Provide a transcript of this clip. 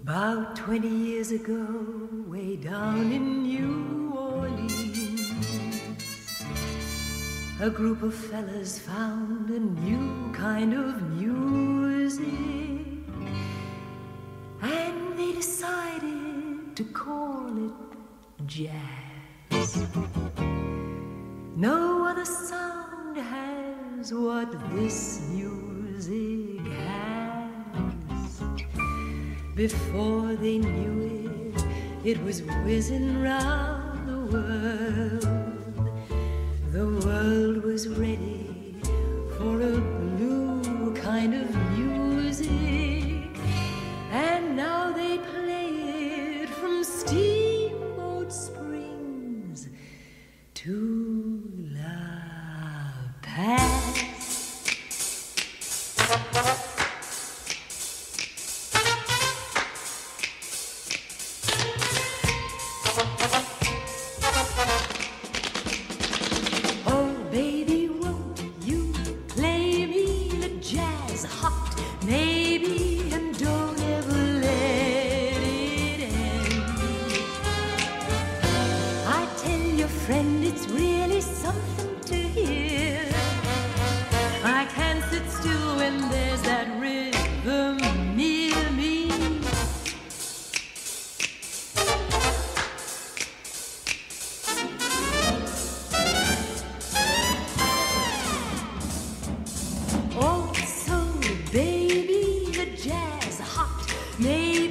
About 20 years ago, way down in New Orleans, a group of fellas found a new kind of music, and they decided to call it jazz. No other sound has what this music has. Before they knew it, it was whizzing round the world. The world was ready for a blue kind of music, and now they play it from Steamboat Springs to La Paz. Maybe